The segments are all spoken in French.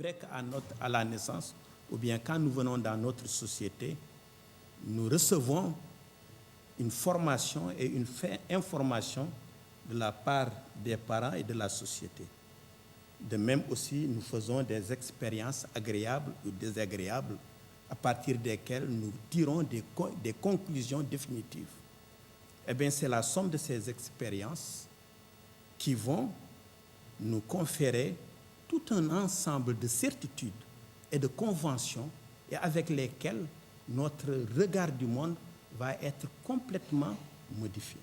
vrai qu'à la naissance, ou bien quand nous venons dans notre société, nous recevons une formation et une information de la part des parents et de la société. De même aussi, nous faisons des expériences agréables ou désagréables à partir desquelles nous tirons des conclusions définitives. Eh bien, c'est la somme de ces expériences qui vont nous conférer tout un ensemble de certitudes et de conventions et avec lesquelles notre regard du monde va être complètement modifié.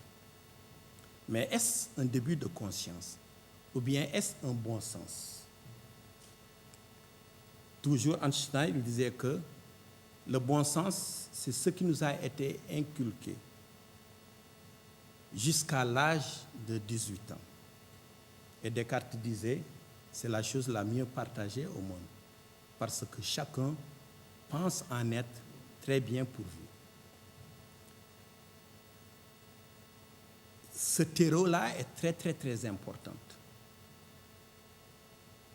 Mais est-ce un début de conscience ou bien est-ce un bon sens? Toujours Einstein disait que le bon sens, c'est ce qui nous a été inculqué jusqu'à l'âge de 18 ans. Et Descartes disait, c'est la chose la mieux partagée au monde, parce que chacun pense en être très bien pourvu. Ce terreau-là est très, très, très important,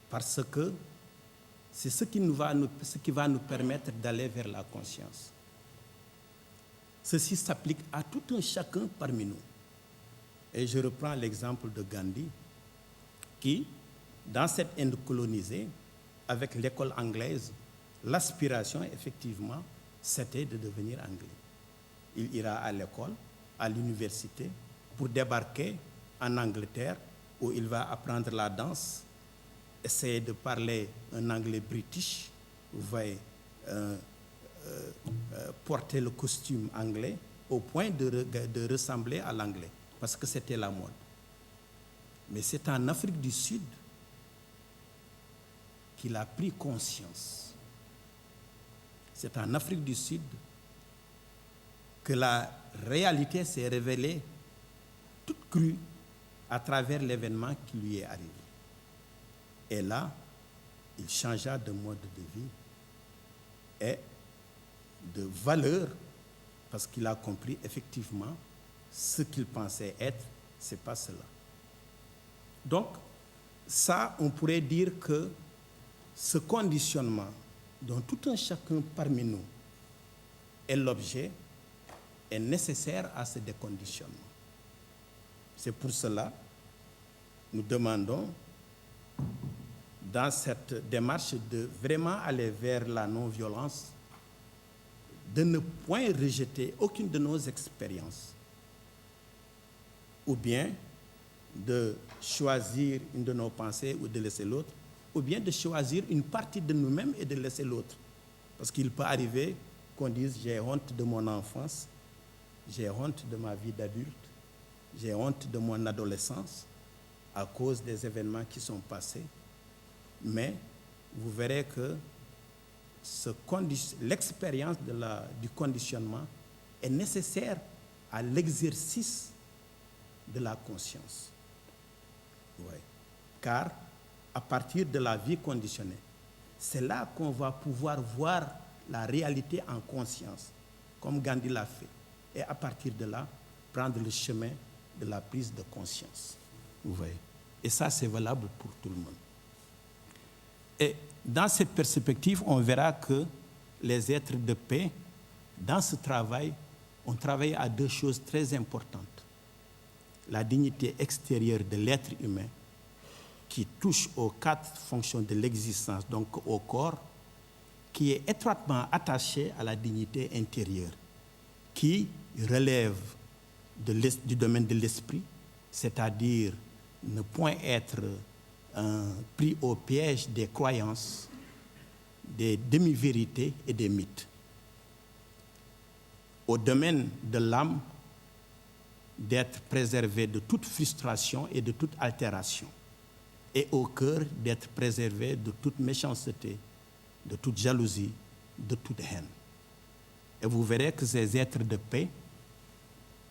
parce que c'est ce qui va nous permettre d'aller vers la conscience. Ceci s'applique à tout un chacun parmi nous. Et je reprends l'exemple de Gandhi, qui, dans cette Inde colonisée, avec l'école anglaise, l'aspiration, effectivement, c'était de devenir anglais. Il ira à l'école, à l'université, pour débarquer en Angleterre, où il va apprendre la danse, essayer de parler un anglais british, vous voyez, porter le costume anglais au point de ressembler à l'anglais, parce que c'était la mode. Mais c'est en Afrique du Sud qu'il a pris conscience. C'est en Afrique du Sud que la réalité s'est révélée toute crue à travers l'événement qui lui est arrivé. Et là, il changea de mode de vie et de valeur, parce qu'il a compris effectivement ce qu'il pensait être, c'est pas cela. Donc, ça, on pourrait dire que ce conditionnement dont tout un chacun parmi nous est l'objet est nécessaire à ce déconditionnement. C'est pour cela que nous demandons, dans cette démarche de vraiment aller vers la non-violence, de ne point rejeter aucune de nos expériences, ou bien de choisir une de nos pensées ou de laisser l'autre, ou bien de choisir une partie de nous-mêmes et de laisser l'autre. Parce qu'il peut arriver qu'on dise « j'ai honte de mon enfance, j'ai honte de ma vie d'adulte, j'ai honte de mon adolescence à cause des événements qui sont passés ». Mais vous verrez que l'expérience du conditionnement est nécessaire à l'exercice de la conscience. Ouais. Car à partir de la vie conditionnée, c'est là qu'on va pouvoir voir la réalité en conscience, comme Gandhi l'a fait. Et à partir de là, prendre le chemin de la prise de conscience. Vous voyez. Et ça, c'est valable pour tout le monde. Et dans cette perspective, on verra que les êtres de paix, dans ce travail, ont travaillé à deux choses très importantes. La dignité extérieure de l'être humain, qui touche aux 4 fonctions de l'existence, donc au corps, qui est étroitement attaché à la dignité intérieure, qui relève du domaine de l'esprit, c'est-à-dire ne point être pris au piège des croyances, des demi-vérités et des mythes. Au domaine de l'âme, d'être préservé de toute frustration et de toute altération. Et au cœur, d'être préservé de toute méchanceté, de toute jalousie, de toute haine. Et vous verrez que ces êtres de paix,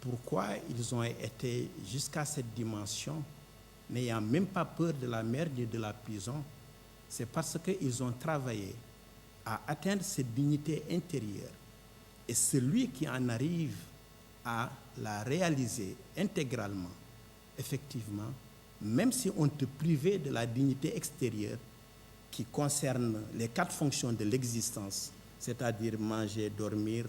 pourquoi ils ont été jusqu'à cette dimension, n'ayant même pas peur de la mer ni de la prison, c'est parce qu'ils ont travaillé à atteindre cette dignité intérieure. Et celui qui en arrive à la réaliser intégralement, effectivement, même si on te privait de la dignité extérieure, qui concerne les 4 fonctions de l'existence, c'est-à-dire manger, dormir,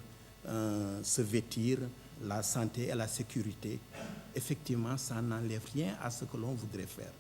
se vêtir, la santé et la sécurité, effectivement, ça n'enlève rien à ce que l'on voudrait faire.